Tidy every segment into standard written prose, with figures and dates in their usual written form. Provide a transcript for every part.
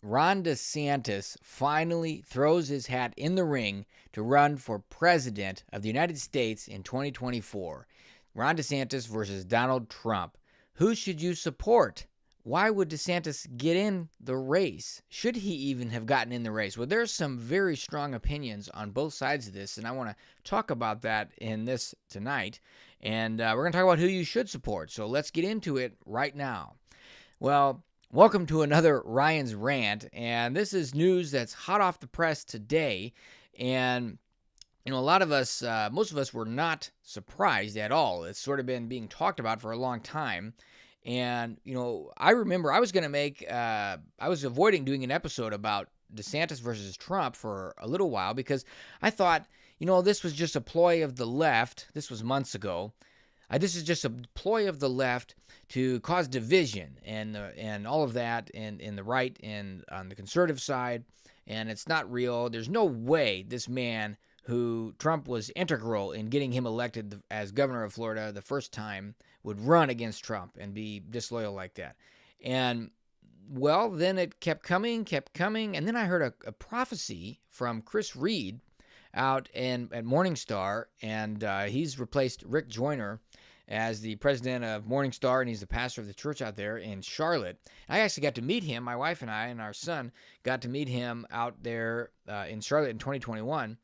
Ron DeSantis finally throws his hat in the ring to run for president of the United States in 2024. Ron DeSantis versus Donald Trump. Who should you support? Why would DeSantis get in the race? Should he even have gotten in the race? Well, there's some very strong opinions on both sides of this, and I want to talk about that in this tonight. And we're going to talk about who you should support. So let's get into it right now. Well, welcome to another Ryan's Rant, and this is news that's hot off the press today. And a lot of us, most of us were not surprised at all. It's sort of been being talked about for a long time. And, I remember I was going to I was avoiding doing an episode about DeSantis versus Trump for a little while because I thought, this was just a ploy of the left. This was months ago. This is just a ploy of the left to cause division and all of that in the right and on the conservative side. And it's not real. There's no way this man who Trump was integral in getting him elected as governor of Florida the first time would run against Trump and be disloyal like that. And, well, then it kept coming. And then I heard a prophecy from Chris Reed out at Morningstar, and he's replaced Rick Joyner as the president of Morningstar, and he's the pastor of the church out there in Charlotte. I actually got to meet him. My wife and I and our son got to meet him out there in Charlotte in 2021.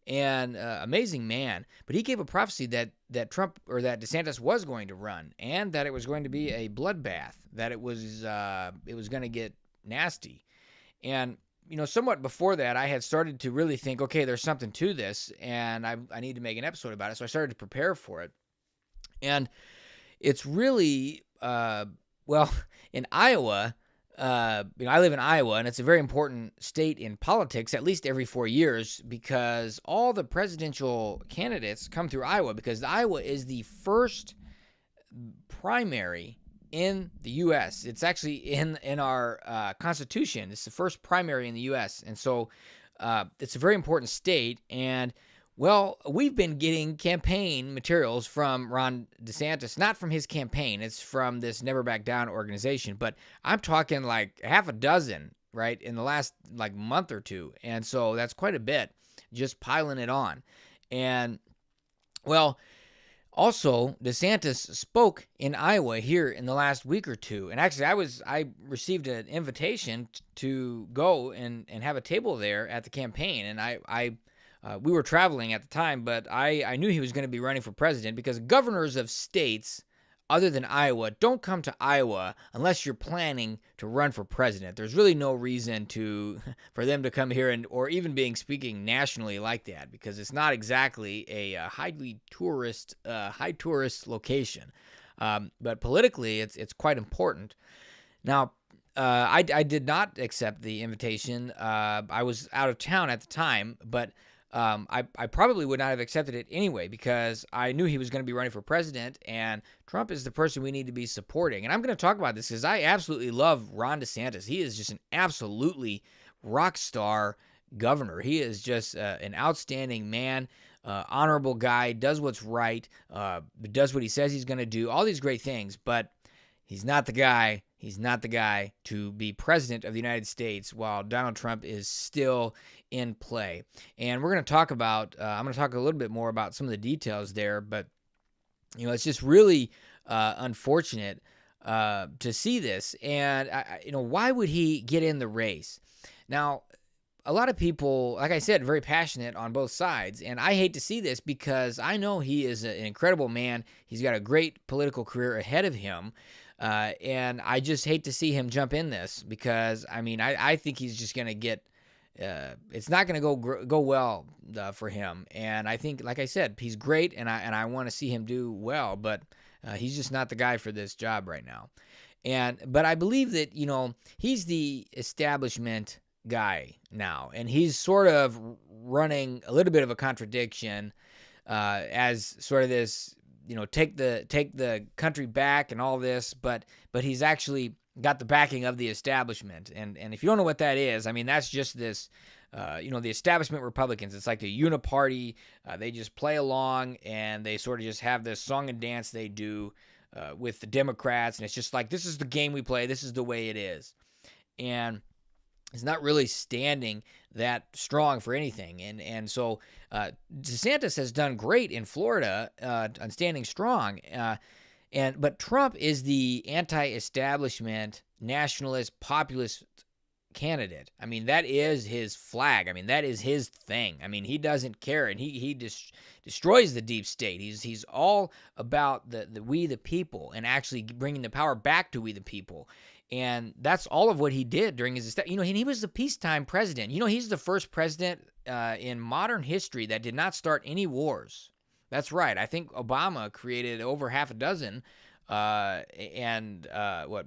And amazing man. But he gave a prophecy that Trump or that DeSantis was going to run, and that it was going to be a bloodbath, that it was going to get nasty. And somewhat before that, I had started to really think, okay, there's something to this, and I need to make an episode about it. So I started to prepare for it. And it's really, in Iowa, I live in Iowa, and it's a very important state in politics, at least every 4 years, because all the presidential candidates come through Iowa, because Iowa is the first primary in the U.S. It's actually in our Constitution. It's the first primary in the U.S., and so it's a very important state. And well, we've been getting campaign materials from Ron DeSantis, not from his campaign. It's from this Never Back Down organization. But I'm talking like half a dozen, right, in the last month or two. And so that's quite a bit, just piling it on. And, well, also, DeSantis spoke in Iowa here in the last week or two. And actually, I received an invitation to go and have a table there at the campaign. And we were traveling at the time, but I knew he was going to be running for president because governors of states other than Iowa don't come to Iowa unless you're planning to run for president. There's really no reason for them to come here or even speaking nationally like that, because it's not exactly a high tourist location. But politically, it's quite important. Now, I did not accept the invitation. I was out of town at the time, but I probably would not have accepted it anyway, because I knew he was going to be running for president, and Trump is the person we need to be supporting. And I'm going to talk about this because I absolutely love Ron DeSantis. He is just an absolutely rock star governor. He is just an outstanding man, honorable guy, does what's right, does what he says he's going to do, all these great things, but he's not the guy. He's not the guy to be president of the United States while Donald Trump is still in play. And we're going to talk about, I'm going to talk a little bit more about some of the details there, but, it's just really unfortunate to see this. And, why would he get in the race? Now, a lot of people, like I said, very passionate on both sides. And I hate to see this because I know he is an incredible man. He's got a great political career ahead of him. And I just hate to see him jump in this because, I think he's just going to get, it's not going to go well for him. And I think, like I said, he's great, and I want to see him do well, but he's just not the guy for this job right now. But I believe that, he's the establishment guy now, and he's sort of running a little bit of a contradiction as sort of this, take the country back and all this, but he's actually got the backing of the establishment. And if you don't know what that is, that's just this, the establishment Republicans. It's like the uniparty. They just play along, and they sort of just have this song and dance they do with the Democrats. And it's just like, this is the game we play. This is the way it is. And is not really standing that strong for anything. And so DeSantis has done great in Florida on standing strong. But Trump is the anti-establishment, nationalist, populist candidate. I mean, that is his flag. I mean, that is his thing. I mean, he doesn't care, and he destroys the deep state. He's all about the we the people, and actually bringing the power back to we the people. And that's all of what he did during his, and he was the peacetime president. He's the first president in modern history that did not start any wars. That's right. I think Obama created over half a dozen, and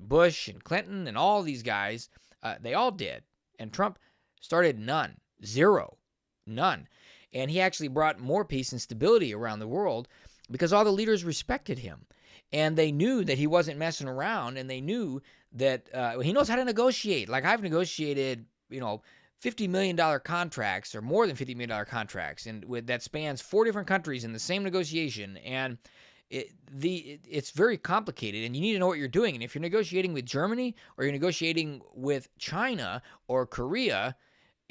Bush and Clinton and all these guys, they all did. And Trump started none, zero, none. And he actually brought more peace and stability around the world because all the leaders respected him. And they knew that he wasn't messing around, and they knew that he knows how to negotiate. Like, I've negotiated, $50 million contracts, or more than $50 million contracts, and that spans 4 different countries in the same negotiation. And it's very complicated, and you need to know what you're doing. And if you're negotiating with Germany, or you're negotiating with China or Korea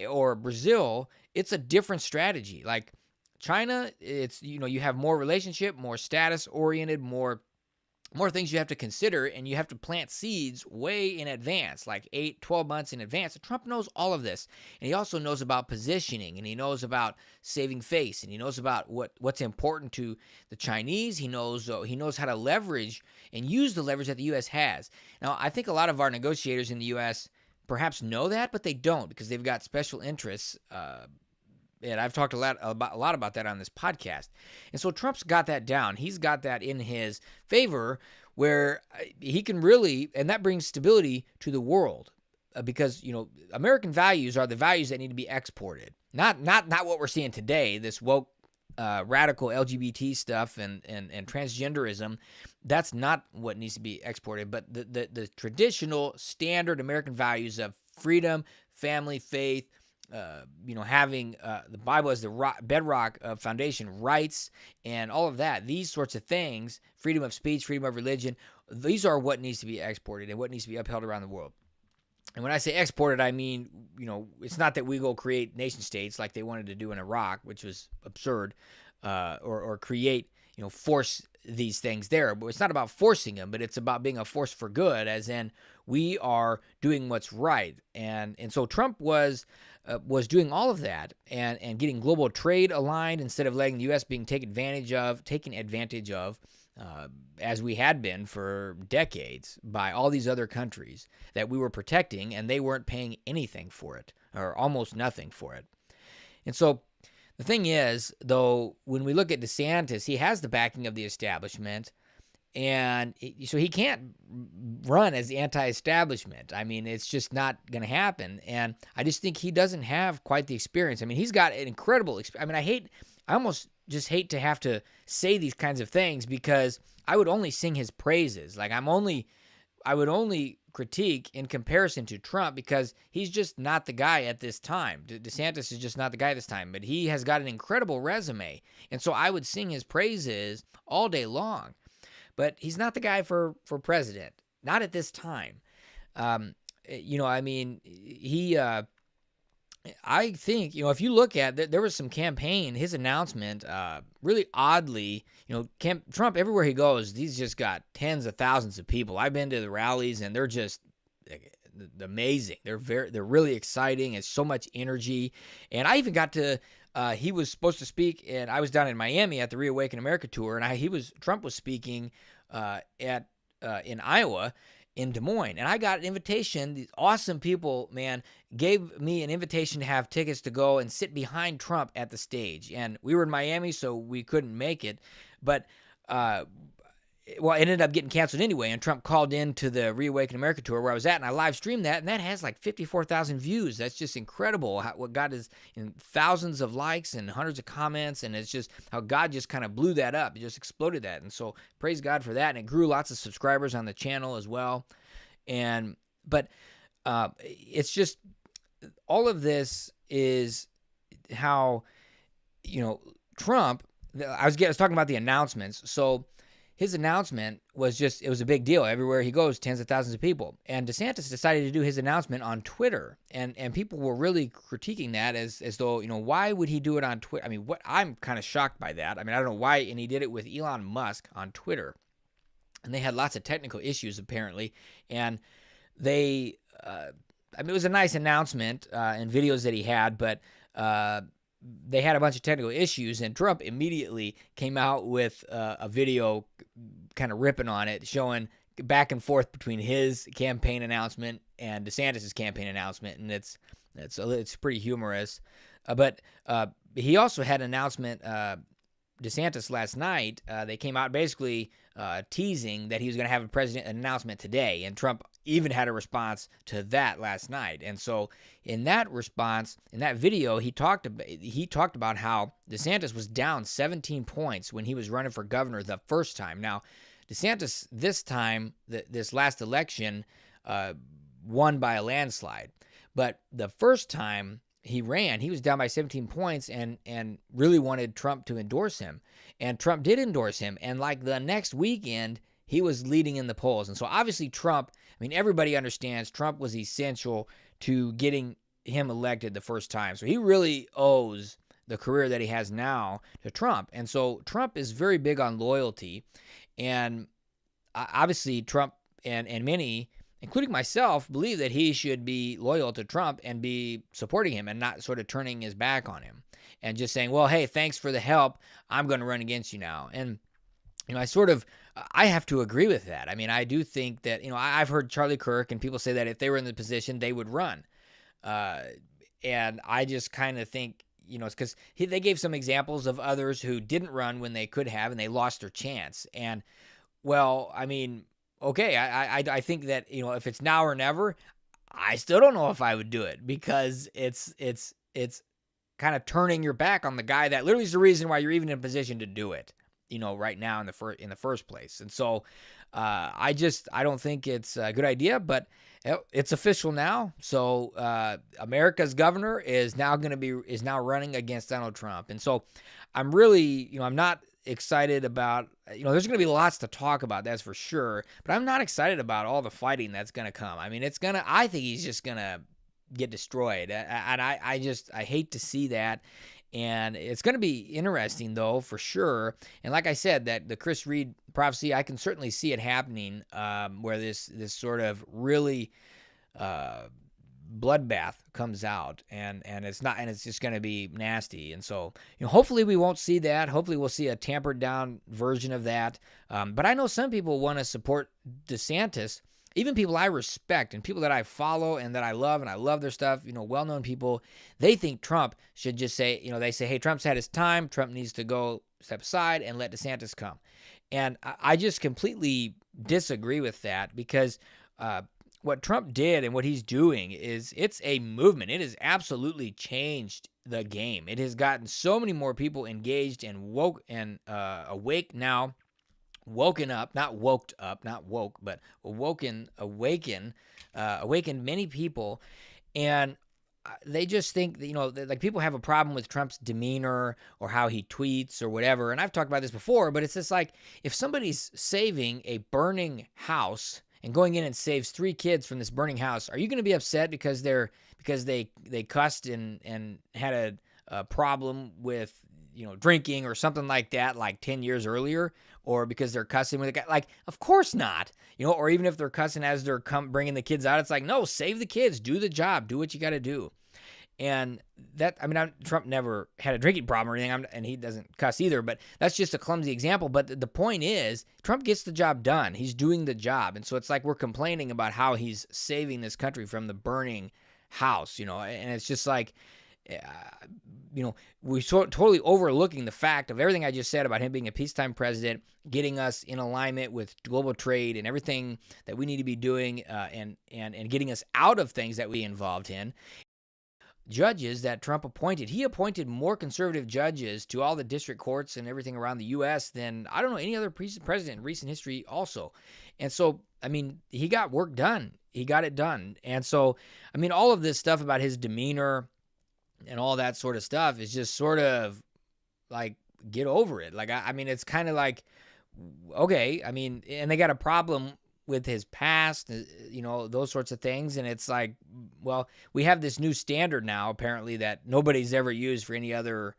or Brazil, it's a different strategy. Like China, it's you have more relationship, more status oriented, more things you have to consider, and you have to plant seeds way in advance, like 8-12 months in advance. And Trump knows all of this, and he also knows about positioning, and he knows about saving face, and he knows about what's important to the Chinese. He knows how to leverage and use the leverage that the U.S. has. Now, I think a lot of our negotiators in the U.S. perhaps know that, but they don't, because they've got special interests. And I've talked a lot about that on this podcast. And so Trump's got that down. He's got that in his favor, where he can really, and that brings stability to the world, because American values are the values that need to be exported. Not what we're seeing today, this woke radical LGBT stuff and transgenderism. That's not what needs to be exported, but the traditional standard American values of freedom, family, faith, having the Bible as the bedrock of foundation, rights, and all of that, these sorts of things, freedom of speech, freedom of religion, these are what needs to be exported and what needs to be upheld around the world. And when I say exported, I mean, it's not that we go create nation states like they wanted to do in Iraq, which was absurd, or create, force these things there. But it's not about forcing them, but it's about being a force for good, as in we are doing what's right. And so Trump was doing all of that and getting global trade aligned instead of letting the U.S. being taken advantage of, as we had been for decades by all these other countries that we were protecting, and they weren't paying anything for it, or almost nothing for it. And so the thing is, though, when we look at DeSantis, he has the backing of the establishment, and so he can't run as the anti-establishment. I mean, it's just not going to happen. And I just think he doesn't have quite the experience. I mean, he's got an incredible experience. I mean, I almost just hate to have to say these kinds of things, because I would only sing his praises. Like, I would only critique in comparison to Trump, because he's just not the guy at this time. DeSantis is just not the guy at this time, but he has got an incredible resume. And so I would sing his praises all day long. But he's not the guy for president, not at this time. I mean, I think, if you look at, there was some campaign, his announcement, really oddly, Trump, everywhere he goes, he's just got tens of thousands of people. I've been to the rallies, and they're just amazing. They're really exciting. It's so much energy. And I even got to, he was supposed to speak, and I was down in Miami at the Reawaken America tour, and Trump was speaking in Iowa, in Des Moines, and I got an invitation. These awesome people, man, gave me an invitation to have tickets to go and sit behind Trump at the stage. And we were in Miami, so we couldn't make it. But it ended up getting canceled anyway, and Trump called in to the Reawaken America tour where I was at, and I live streamed that, and that has like 54,000 views. That's just incredible what God is, in thousands of likes and hundreds of comments, and it's just how God just kind of blew that up. It just exploded that, and so praise God for that, and it grew lots of subscribers on the channel as well. But it's just, all of this is how, Trump, I was talking about the announcements. So his announcement was it was a big deal. Everywhere he goes, tens of thousands of people. And DeSantis decided to do his announcement on Twitter. And people were really critiquing that as though, why would he do it on Twitter? I mean, I'm kind of shocked by that. I mean, I don't know why. And he did it with Elon Musk on Twitter. And they had lots of technical issues, apparently. And it was a nice announcement and videos that he had, but they had a bunch of technical issues, and Trump immediately came out with a video kind of ripping on it, showing back and forth between his campaign announcement and DeSantis' campaign announcement, and it's pretty humorous. But he also had an announcement, DeSantis last night. They came out basically teasing that he was going to have an announcement today, and Trump even had a response to that last night. And so in that response, in that video, he talked about how DeSantis was down 17 points when he was running for governor the first time. Now, DeSantis this time, this last election, won by a landslide. But the first time he ran, he was down by 17 points and really wanted Trump to endorse him. And Trump did endorse him. And like the next weekend, he was leading in the polls. And so obviously Trump, everybody understands Trump was essential to getting him elected the first time. So he really owes the career that he has now to Trump. And so Trump is very big on loyalty. And obviously Trump and many, including myself, believe that he should be loyal to Trump and be supporting him and not sort of turning his back on him and just saying, well, hey, thanks for the help. I'm going to run against you now. And I have to agree with that. I do think that, I've heard Charlie Kirk and people say that if they were in the position, they would run. And I just kind of think, it's because they gave some examples of others who didn't run when they could have, and they lost their chance. And, well, okay, I think that, if it's now or never, I still don't know if I would do it, because it's kind of turning your back on the guy that literally is the reason why you're even in a position to do it, right now in the first place. And so I don't think it's a good idea, but it's official now. So America's governor is now running against Donald Trump. And so I'm really, I'm not excited about, there's going to be lots to talk about, that's for sure, but I'm not excited about all the fighting that's going to come. I think he's just going to get destroyed. And I hate to see that. And it's going to be interesting, though, for sure. And like I said, that the Chris Reed prophecy, I can certainly see it happening, where this sort of really bloodbath comes out, and it's just going to be nasty. And so, hopefully we won't see that. Hopefully we'll see a tampered down version of that. But I know some people want to support DeSantis. Even people I respect and people that I follow and that I love, and I love their stuff, well-known people, they think Trump should just say, they say, hey, Trump's had his time. Trump needs to go step aside and let DeSantis come. And I just completely disagree with that, because what Trump did and what he's doing it's a movement. It has absolutely changed the game. It has gotten so many more people engaged and woke and awake now. Woken up, not woked up, not woke, but awakened many people. And they just think that, like, people have a problem with Trump's demeanor or how he tweets or whatever. And I've talked about this before, but it's just like, if somebody's saving a burning house and going in and saves 3 kids from this burning house, are you going to be upset because they cussed and had a problem with drinking or something like that, like 10 years earlier, or because they're cussing with a guy? Like, of course not. Or even if they're cussing as they're bringing the kids out, it's like, no, save the kids, do the job, do what you got to do. And that, Trump never had a drinking problem or anything, and he doesn't cuss either, but that's just a clumsy example. But the point is, Trump gets the job done. He's doing the job. And so it's like we're complaining about how he's saving this country from the burning house, and it's just like, we're totally overlooking the fact of everything I just said about him being a peacetime president, getting us in alignment with global trade and everything that we need to be doing, and getting us out of things that we involved in. Judges that Trump appointed, he appointed more conservative judges to all the district courts and everything around the U.S. than, I don't know, any other president in recent history also. And so, he got work done. He got it done. And so, all of this stuff about his demeanor and all that sort of stuff is just sort of like, get over it. Like, it's kind of like, okay, I mean, and they got a problem with his past, those sorts of things. And it's like, well, we have this new standard now, apparently, that nobody's ever used for any other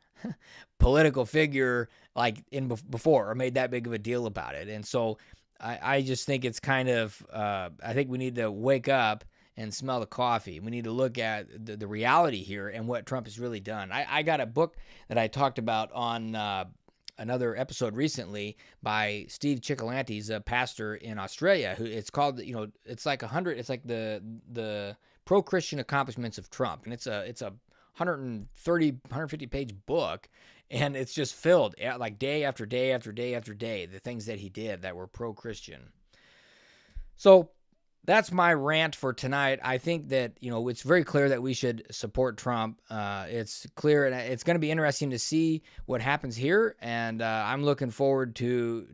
political figure like before, or made that big of a deal about it. And so I just think it's kind of, I think we need to wake up and smell the coffee. We need to look at the reality here and what Trump has really done. I got a book that I talked about on another episode recently by Steve Cioccolanti. He's a pastor in Australia. Who it's called, it's like the pro-Christian accomplishments of Trump, and it's a 150 page book, and it's just filled like day after day after day after day, the things that he did that were pro-Christian. So that's my rant for tonight. I think that, it's very clear that we should support Trump. It's clear, and it's going to be interesting to see what happens here. And I'm looking forward to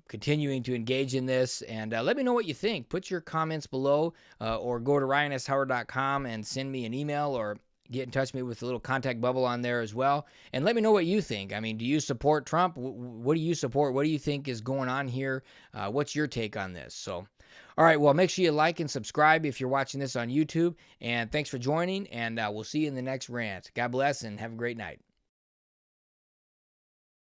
continuing to engage in this. And let me know what you think. Put your comments below, or go to ryanshoward.com and send me an email, or get in touch with me with a little contact bubble on there as well. And let me know what you think. I mean, do you support Trump? What do you support? What do you think is going on here? What's your take on this? So, all right, well, make sure you like and subscribe if you're watching this on YouTube. And thanks for joining, and we'll see you in the next rant. God bless, and have a great night.